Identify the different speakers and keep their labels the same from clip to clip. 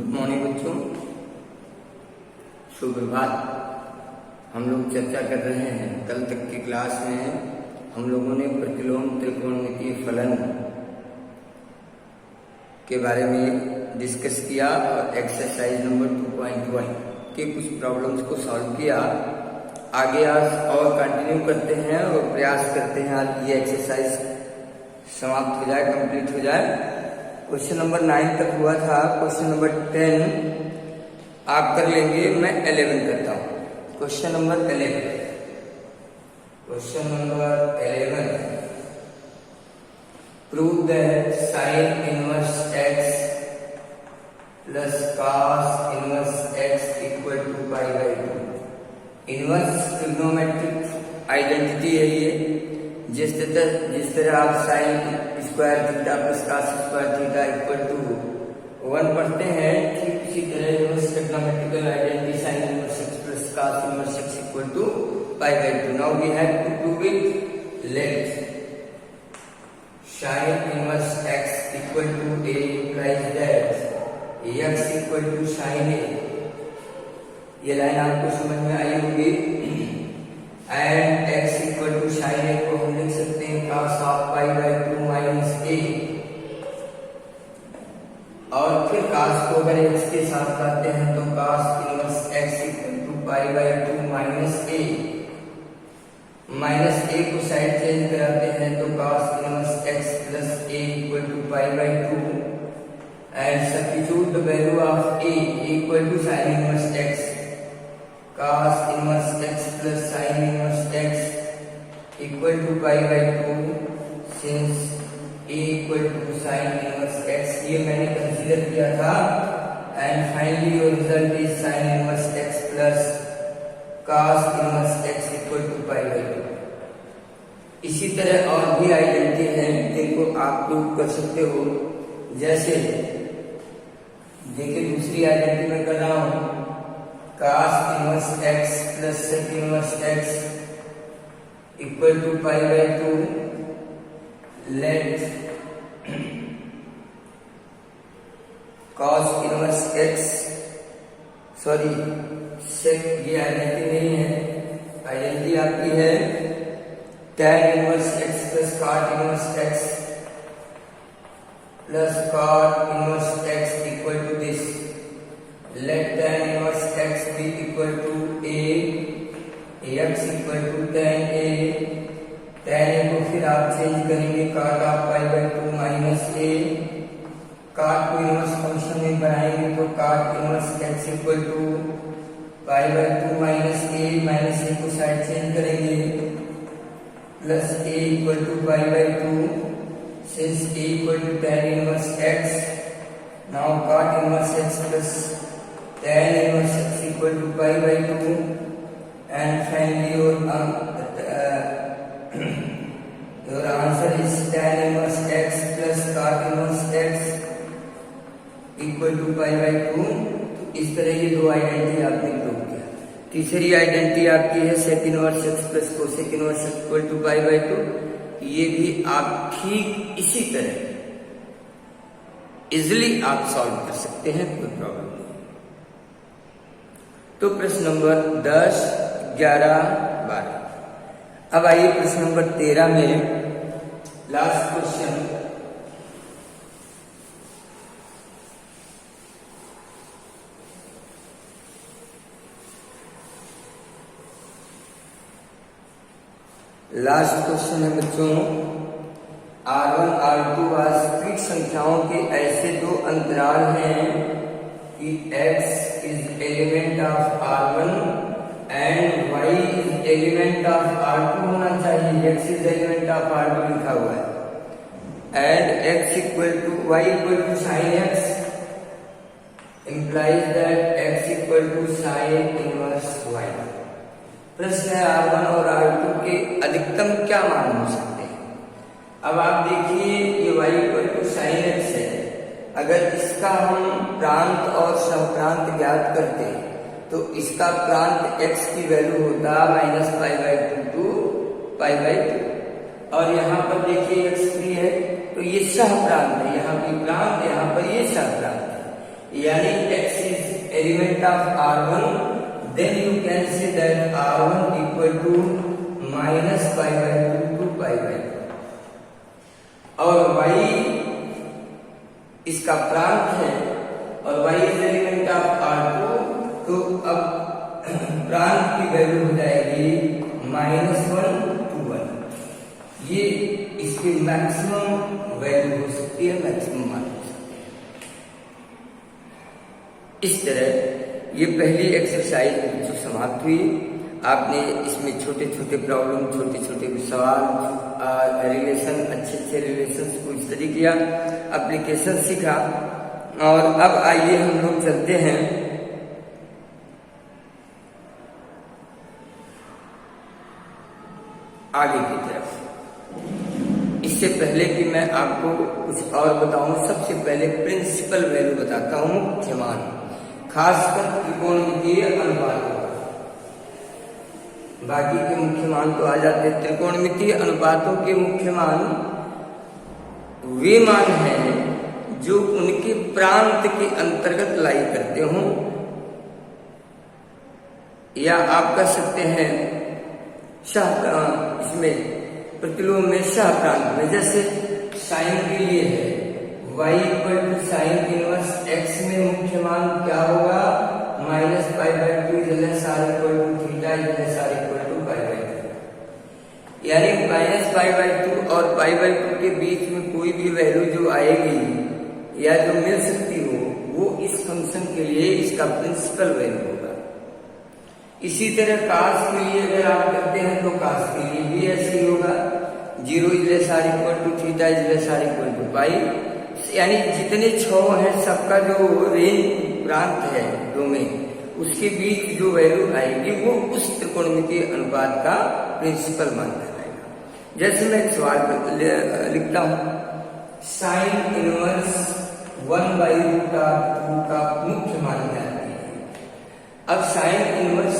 Speaker 1: Good morning बच्चों, सुप्रभात। हम लोग चर्चा कर रहे हैं, कल तक की क्लास में हम लोगों ने प्रतिलोम त्रिकोणमितीय फलन के बारे में डिस्कस किया और एक्सरसाइज नंबर 2.1 के कुछ प्रॉब्लम्स को सॉल्व किया। आगे आज और कंटिन्यू करते हैं और प्रयास करते हैं आज ये एक्सरसाइज समाप्त हो जाए, कंप्लीट हो जाए। क्वेश्चन नंबर 9 तक हुआ था, क्वेश्चन नंबर 10 आप कर लेंगे, मैं 11 करता हूँ। Question number 11 prove that sine inverse x plus cos inverse x equal to pi by 2। Inverse trigonometric identity है ये। जिस तरह आप sine square theta plus cos square theta equal to 1 पढ़ते हैं, ठीक इसी तरह inverse trigonometrical identity sine inverse x plus cos inverse x equal to pi by 2। Now we have to prove it. Let sin inverse x equal to a implies that x equal to sin a। ये line आपको समझ में आई होगी। And x equal to sin a को हम लिख सकते हैं cos of pi by 2 minus a। और फिर cos को अगर x के साथ लाते हैं तो cos inverse x equal to pi by 2 minus a। Minus a को साइड चेंज कराते हैं तो cos inverse x plus a equal to pi by 2 and substitute the value of a equal to sine inverse x। cos inverse x plus sine inverse x equal to pi by 2 since a equal to sine inverse x। ये मैंने consider किया था and finally your result is sine inverse x plus cos inverse x equal to pi by 2। इसी तरह और भी identity हैं जिनको आप प्रूव कर सकते हो। जैसे देखिए दूसरी आइडेंटिटी में कर रहा हूं, cos inverse x plus sec inverse x equal to pi by 2। Let cos inverse x sorry sec, ये आइडेंटिटी नहीं है, आइडेंटिटी आपकी है tan inverse x plus cot inverse x plus cot inverse x equal to this. Let tan inverse x be equal to a, x equal to tan a। tan a को फिर आप change करेंगे cot of pi by 2 minus a। cot को inverse function में बनाएंगे तो cot inverse x equal to pi by 2 minus a को side change करेंगे plus a equal to pi by 2 since a equal to tan inverse x। Now cot inverse x plus tan inverse x equal to pi by 2 and finally your answer is tan inverse x plus cot inverse x equal to pi by 2। तो इस तरह ये दो identity आपने prove किया। तीसरी identity आपकी है sec inverse x plus cosec inverse x equal to pi by 2। ये भी आप ठीक इसी तरह इजिली आप सॉल्व कर सकते हैं, कोई प्रॉब्लम नहीं। तो प्रश्न नंबर 10, 11, 12। अब आइए प्रश्न नंबर 13 में लास्ट क्वेश्चन। लास्ट क्वेश्चन है बच्चों, R1 R2 वास्तविक संख्याओं के ऐसे दो अंतराल हैं कि x is element of R1 and y is element of R2 होना चाहिए। x is element of R2 लिखा हुआ है and x equal to y equal to sine x implies that x equal to sine inverse y। प्रश्न है R1 और R2 के अधिकतम क्या मान हो सकते हैं। अब आप देखिए ये y equal to sine x है। अगर इसका हम प्रांत और सहप्रांत ज्ञात करते तो इसका प्रांत x की वैल्यू होता minus pi by 2 to pi by 2 और यहाँ पर देखिए x फ्री है तो ये सहप्रांत है, यहाँ भी प्रांत, यहाँ पर ये सहप्रांत है। यानी element of R1, then you can say that R1 equal to minus pi by 2 to pi by 2, और y इसका प्रांत है और y is element of R2, तो अब प्रांत की वैल्यू हो जाएगी -1 to 1। ये इसकी मैक्सिमम वैल्यू हो सकती है, मैक्सिमम मान हो सकती है। इस तरह ये पहली एक्सरसाइज जो समाप्त हुई। आपने इसमें छोटे छोटे प्रॉब्लम, छोटे छोटे सवाल, रिलेशन, अच्छे अच्छे रिलेशन को स्टडी किया, एप्लीकेशन सीखा। और अब आइए हम लोग चलते हैं आगे की तरफ। इससे पहले कि मैं आपको कुछ और बताऊं, सबसे पहले प्रिंसिपल वैल्यू बताता हूं, मुख्य मान, खासकर त्रिकोणमितीय अनुपातों। बाकी के मुख्य मान तो आ जाते हैं। त्रिकोणमितीय अनुपातों के मुख्य मान वे मान हैं जो उनके प्रांत के अंतर्गत लाई करते हों, या आप कह सकते हैं इसमें प्रतिलोम में सह प्रांत में। जैसे साइन के लिए है y equal to sine inverse x में मुख्य मान क्या होगा, minus pi by 2 is or equal to theta is or equal to pi by 2। यानी माइनस पाई बाई 2 और पाई बाई 2 के बीच में कोई भी वैल्यू जो आएगी या जो मिल सकती हो, वो इस फंक्शन के लिए इसका प्रिंसिपल वैल्यू होगा। इसी तरह कास के लिए अगर आप करते हैं तो कास के लिए भी ऐसे ही होगा, 0 is or equal to theta is or equal to pi. यानी जितने 6 हैं सबका जो रेंज प्रांत है डोमेन, उसके बीच जो वैल्यू आएगी वो उस त्रिकोणमितीय अनुपात का प्रिंसिपल मान कहलाएगा। जैसे मैं एक सवाल लिखता हूं, साइन इनवर्स 1/√2 का मुख्य मान जानते हैं। अब साइन इनवर्स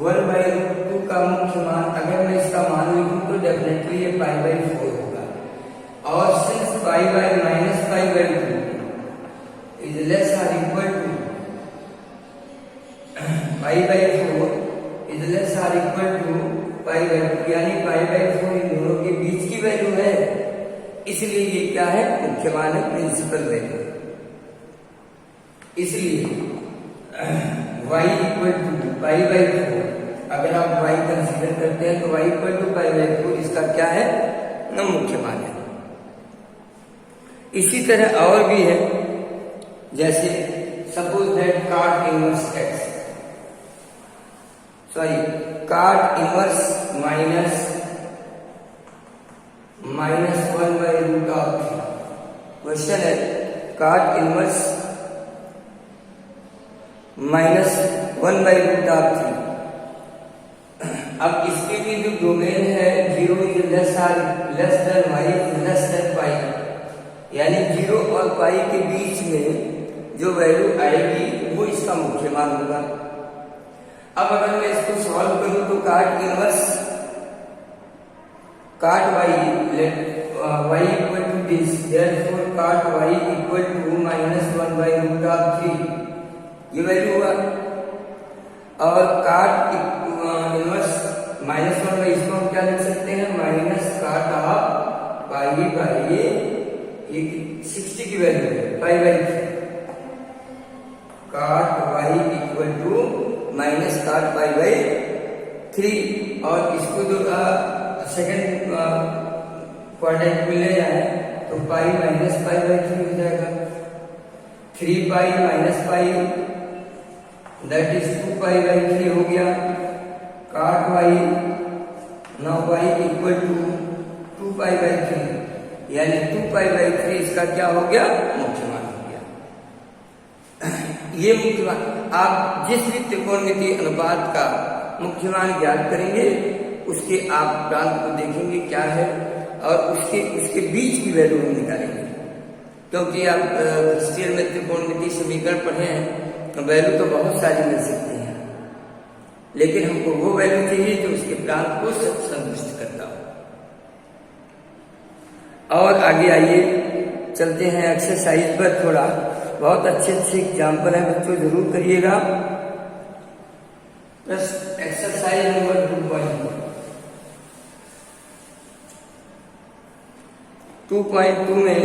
Speaker 1: 1/√2 का मुख्य मान अगर मैं इसका मान लिखूं तो डेफिनेटली ये पाई बाई 4 होगा। और since pi by minus pi by 2 is less or equal to pi by 4 is less or equal to pi by 2, यानी पाई बाई 4 इन दोनों के बीच की वैल्यू है, इसलिए ये क्या है, मुख्य मान है, प्रिंसिपल वैल्यू। इसलिए y equal to pi by 4, अगर आप y कंसीडर करते हैं तो y equal to pi by 4 इसका क्या है, न मुख्य मान है। इसी तरह और भी है, जैसे suppose that cot inverse x, sorry cot inverse minus 1/√3। Question है cot इनवर्स माइनस 1/√3। अब इसके भी जो डोमेन है 0 is less than y is less than pi, यानी 0 और पाई के बीच में जो वैल्यू आएगी वो इसका मुख्य मान होगा। अब अगर मैं इसको सॉल्व करूं तो cot inverse cot y y equal to this, therefore cot y equal to minus 1/√3, ये वैल्यू हुआ। और cot इनवर्स -1 में इसको हम क्या लिख सकते हैं, minus cot of pi by 60 की वैल्यू है, pi by 3। cot y equal to minus cot pi by 3, और इसको जो सेकेंड क्वाड्रेंट में ले जाए तो पाई माइनस पाई बाई 3 हो जाएगा। 3 pi minus pi that is 2 pi by 3 हो गया। cot y now y equal to 2 pi by 3, यानी 2 पाई बाई 3 इसका क्या हो गया, मुख्य मान हो गया। ये मुख्य मान, आप जिस भी त्रिकोणमितीय अनुपात का मुख्य मान ज्ञात करेंगे उसके आप प्रांत को देखेंगे क्या है, और उसके बीच की वैल्यू हम निकालेंगे। क्योंकि आप हिस्ट्री में त्रिकोणमितीय समीकरण पढ़े हैं तो वैल्यू तो बहुत सारी मिल सकती है, लेकिन हमको वो वैल्यू चाहिए जो उसके प्रांत को संतुष्ट करता हो। और आगे आइए चलते हैं एक्सरसाइज पर थोड़ा। बहुत अच्छे अच्छे एग्जाम्पल हैं बच्चों, जरूर करिएगा। प्लस एक्सरसाइज नंबर 2.2 में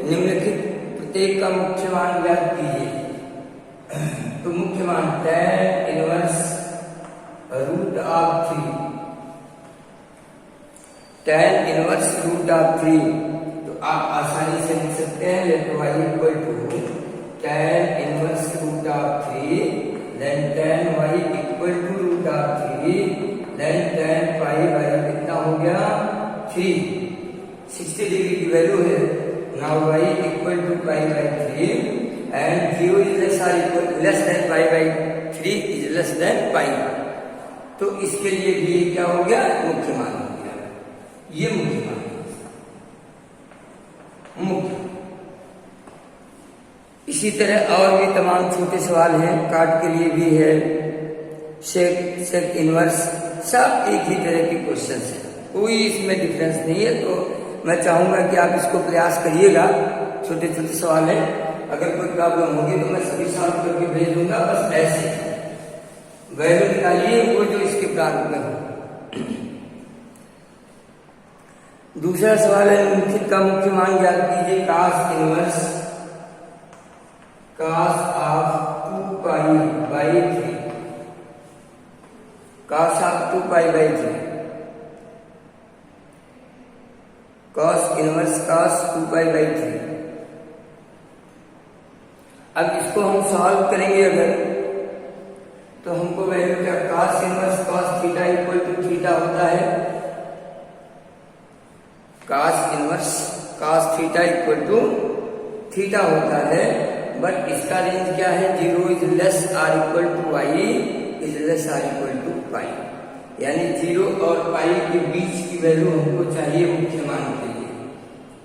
Speaker 1: निम्नलिखित प्रत्येक का मुख्य मान ज्ञात कीजिए। तो मुख्य मान tan inverse root of 3, tan inverse root of 3, तो आप आसानी से लिख सकते हैं let y equal to tan inverse root of 3 then tan y equal to root of 3 then tan pi by कितना हो गया 3, 60 डिग्री की वैल्यू है। Now y equal to pi by 3 and 0 is less than pi by 3 is less than pi, तो इसके लिए भी क्या हो गया, मुख्य मान हो गया। ये मुख्य मान मुख्य। इसी तरह और भी तमाम छोटे सवाल हैं, काट के लिए भी है, सेक इनवर्स, सब एक ही तरह के क्वेश्चन है, कोई इसमें डिफरेंस नहीं है। तो मैं चाहूंगा कि आप इसको प्रयास करिएगा, छोटे छोटे सवाल हैं, अगर कोई प्रॉब्लम होगी तो मैं सभी सॉल्व करके भेज दूंगा। बस ऐसे वैल्यू निकालिए वो जो इसके प्रारूप में हो। दूसरा सवाल है निम्नलिखित का मुख्य मान ज्ञात कीजिए। Cos inverse cos of 2 pi by 3, cos of 2 pi by 3, cos inverse cos 2 pi by 3। अब इसको हम सॉल्व करेंगे अगर, तो हमको वैल्यू क्या, cos inverse cos theta equal to theta होता है, cos inverse cos theta equal to theta होता है। बट इसका रेंज क्या है, 0 is less or equal to y is less or equal to pi, यानी 0 और पाई के बीच की वैल्यू हमको चाहिए मुख्य मान के लिए।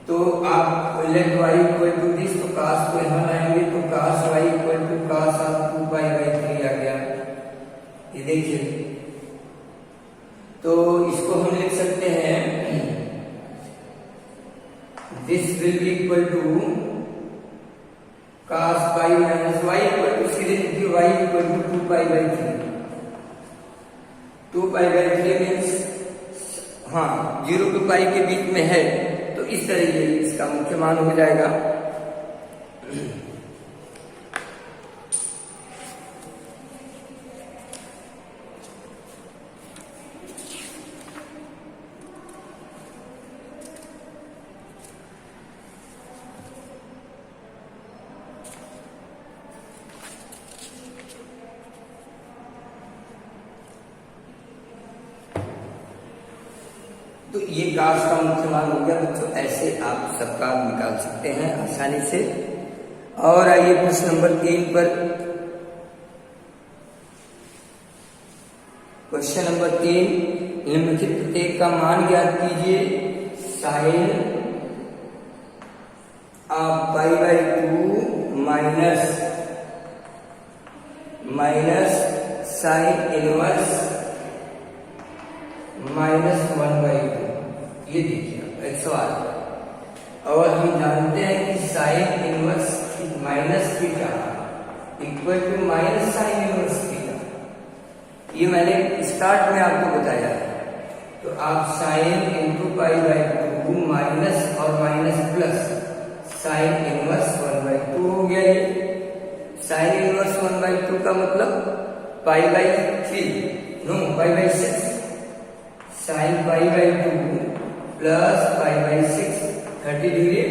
Speaker 1: तो आप let y equal to this, तो कास को यहां लाएंगे तो cos y equal to cos of 2 pi by 3 आ गया, ये देखिए। तो इसको हम लिख सकते हैं this will be equal to cos pi minus y equal to सीधे y equal to 2 pi by 3, 2 pi by 3 मीन्स हाँ 0 टू पाई के बीच में है, तो इस तरह ये इसका मुख्य मान हो जाएगा। तो ये कास का मुख्य मान हो गया बच्चों, ऐसे आप सबका निकाल सकते हैं आसानी से। और आइए प्रश्न नंबर 3 पर। क्वेश्चन नंबर 3, निम्नलिखित प्रत्येक का मान ज्ञात कीजिए। Sine of pi by 2 minus sine inverse -1/2, ये देखिए एक सवाल। और हम जानते हैं कि sine inverse minus theta equal to minus sine inverse theta, ये मैंने स्टार्ट में आपको बताया है। तो आप sine into pi by 2 minus और माइनस प्लस साइन इनवर्स 1/2 हो गया। ये साइन इनवर्स 1/2 का मतलब pi by 3 no pi by 6, sine pi by 2 plus pi by 6 30 degree.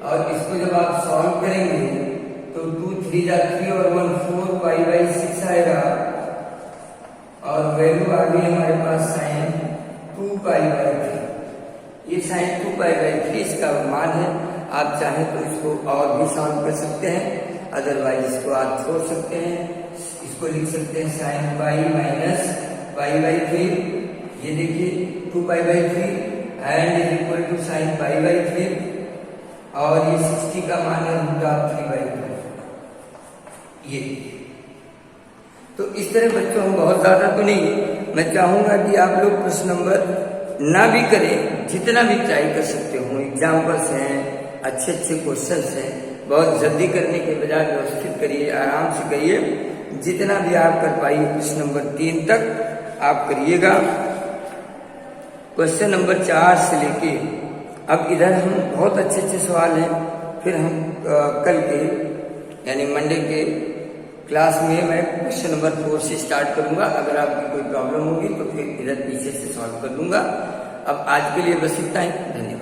Speaker 1: और इसको जब आप सॉल्व करेंगे तो 2 3 जा 3 और 1 4 पाई बाई 6 आएगा, और वैल्यू आ गई हमारे पास साइन 2 पाई बाई 3। ये साइन 2 पाई बाई 3 इसका मान है। आप चाहें तो इसको और भी सॉल्व कर सकते हैं, अदरवाइज इसको आप छोड़ सकते हैं। इसको लिख सकते हैं sine pi minus pi by 3, ये देखिए 2 pi by 3 and is equal to sine pi by 3, और ये 60 का मान है रूट ऑफ 3/2। ये तो इस तरह बच्चों हम बहुत ज्यादा तो नहीं, मैं चाहूंगा कि आप लोग प्रश्न नंबर ना भी करें, जितना भी ट्राई कर सकते हो। एग्जाम्पल्स हैं, अच्छे अच्छे क्वेश्चंस हैं, बहुत जल्दी करने के बजाय व्यवस्थित करिए, आराम से करिए। जितना भी आप कर पाइए प्रश्न नंबर 3 तक आप करिएगा। क्वेश्चन नंबर 4 से लेके अब इधर हम बहुत अच्छे अच्छे सवाल हैं। फिर हम कल के यानी मंडे के क्लास में मैं क्वेश्चन नंबर 4 से स्टार्ट करूंगा। अगर आपकी कोई प्रॉब्लम होगी तो फिर इधर पीछे से सॉल्व कर दूंगा। अब आज के लिए बस इतना ही। धन्यवाद।